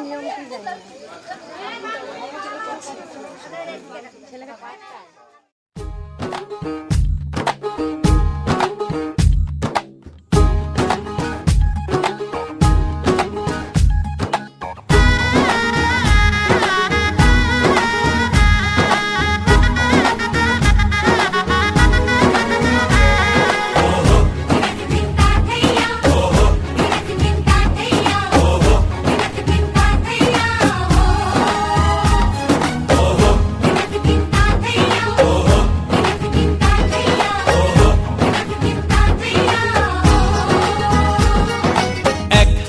নিয়ম কি জানি ছেলেকে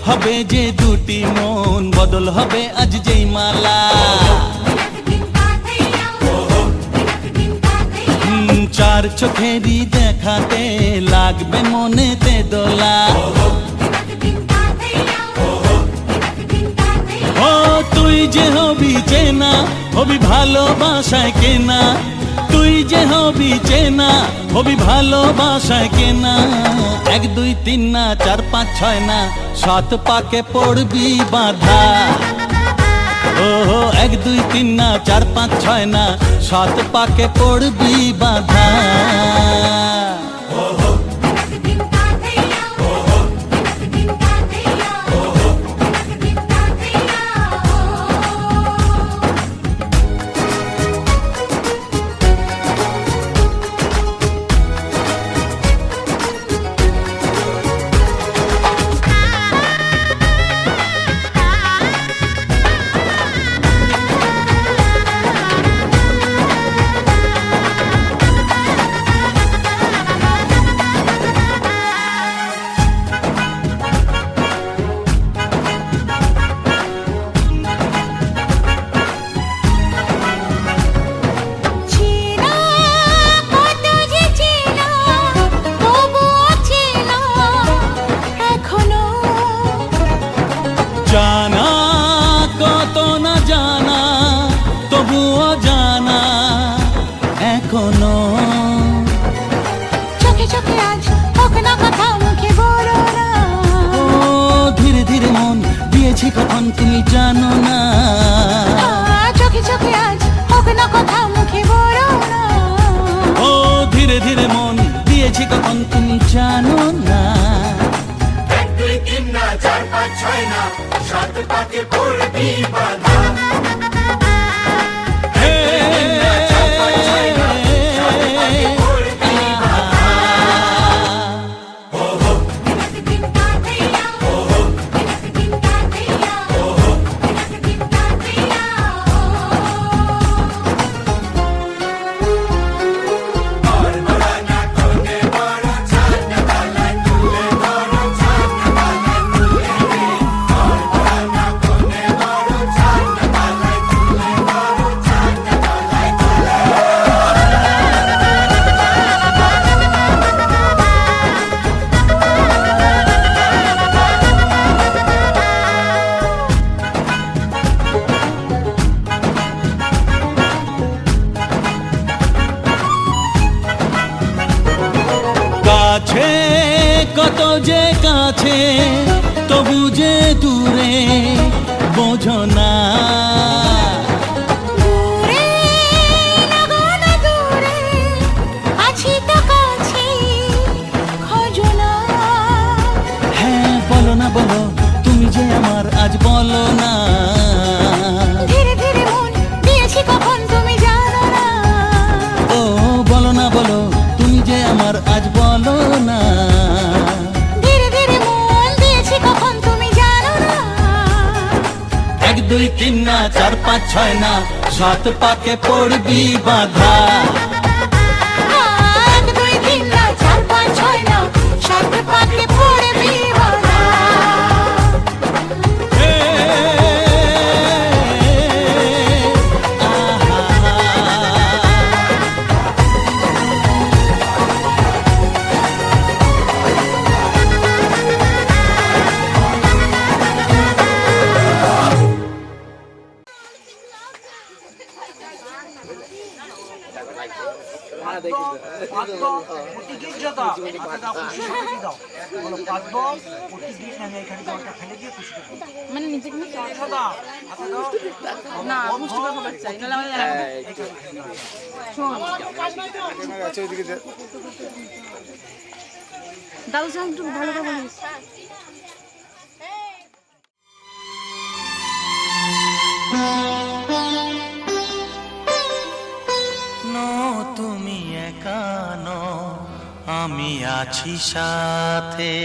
হবে যে দুটি মন বদল হবে আজ যেই মালা চার চোখেরই দেখাতে লাগবে মনেতে দোলা ও তুই যে হবি চেনা হবি ভালোবাসায় কেনা তুই যে হবি চেনা হবি ভালোবাসায় কেনা 1 2 3 না 4 5 6 না 7 পাকে পড়বি বাঁধা ও 1 2 3 না 4 5 6 না 7 পাকে পড়বি বাঁধা জানা কত না জানা তবুও জানা এখনো চোখে চোখে আজ হোক না কথা মুখে বলো না ও ধীরে ধীরে মন দিয়েছি কখন তুমি জানো না চোখে চোখে আজ হোক না কথা মুখে বলো না ও ধীরে ধীরে মন দিয়েছি কখন তুমি জানো না 1 2 3 না 4 5 6 না 7 পাকে পড়বি বাঁধা কাছে কত যে কাছে তবু যে দূরে বোঝো না দূরে লাগো না দূরে আছি তো কাছে খোঁজো না হ্যাঁ বলো না বলো তুমি যে আমার আজ বলো না ধীরে ধীরে মন দিয়েছি কখন তুমি জানো না ও বলো না বলো তুমি যে আমার আজ বলো না ধীরে ধীরে মন দিয়েছি কখন তুমি জানো না 1 2 3 না 4 5 6 না 7 পাকে পড়বি বাঁধা 1 2 3 না 4 5 6 না 7 পাকে পড়বি বাঁধা মানে নিজে না পুষ্টিকর খাবার চাই নাহলে দাদু সাহেব একটু ভালো করে বলিস। তুমি একা নও, আমি আছি সাথে।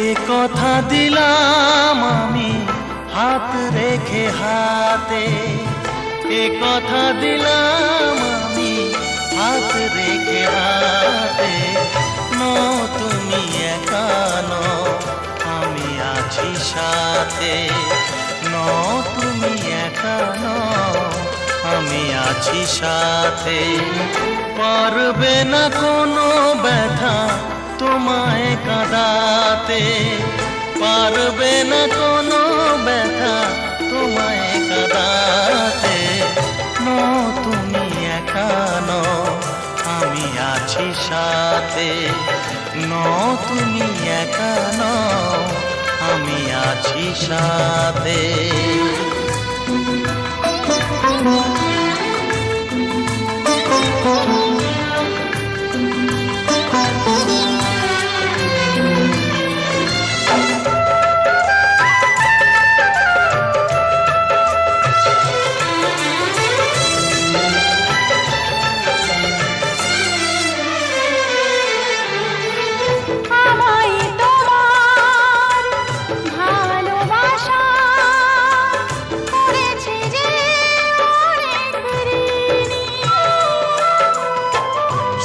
এ কথা দিলাম আমি হাত রেখে হাতে, এ কথা দিলাম আমি হাত রেখে হাতে। তুমি একা নও, আমি আছি সাথে। তুমি একা নও, আমি আছি সাথে। পারবে না কোনো ব্যথা তোমায় কাঁদাতে, পারবে না কোনো ব্যথা তোমায় কাঁদাতে। তুমি একা নও, আমি আছি সাথে। তুমি একা নও, আমি আছি সাথে।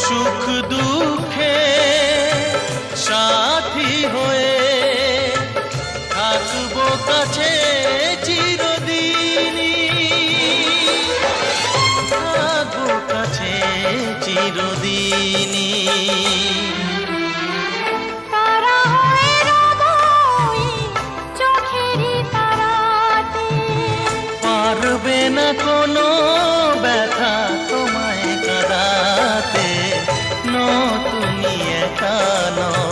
সুখ দুঃখে সাথী হয়ে থাকবো কাছে চিরদিনই, থাকবো কাছে চিরদিনই। পারবে না কোনো ব্যথা তোমায় কাঁদাতে। তুমি একা নও,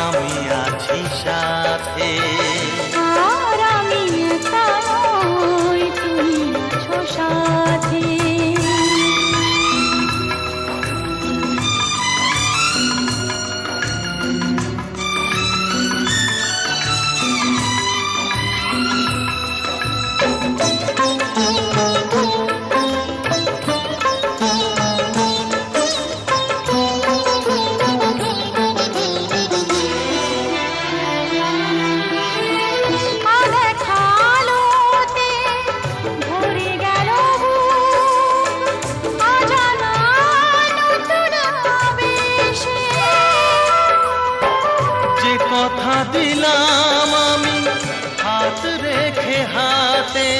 আমি আছি সাথে। আমি একা নই, তুমি আছো সাথে। কথা দিলাম আমি হাত রেখে হাতে,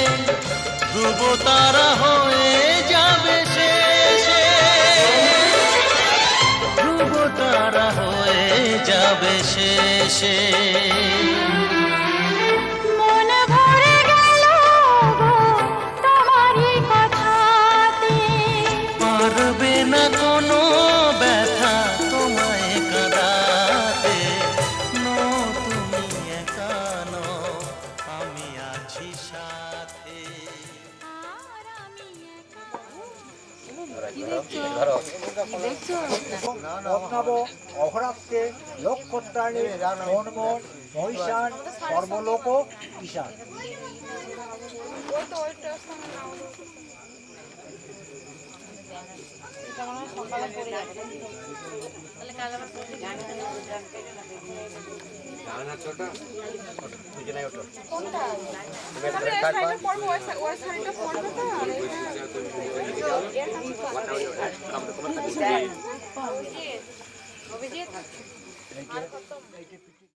ধ্রুব তারা হয়ে যাবে শেষে, ধ্রুব তারা হয়ে যাবে শেষে। পারবে না কোনো ব্যথা তোমায় কাঁদাতে। তুমি একা নও, আমি আছি সাথে। পদ্মাব অহরাত্রে লক্ষ্যত্রাণী মনমোহন মহিষান সর্বলোক ঈশান। অভিজিৎ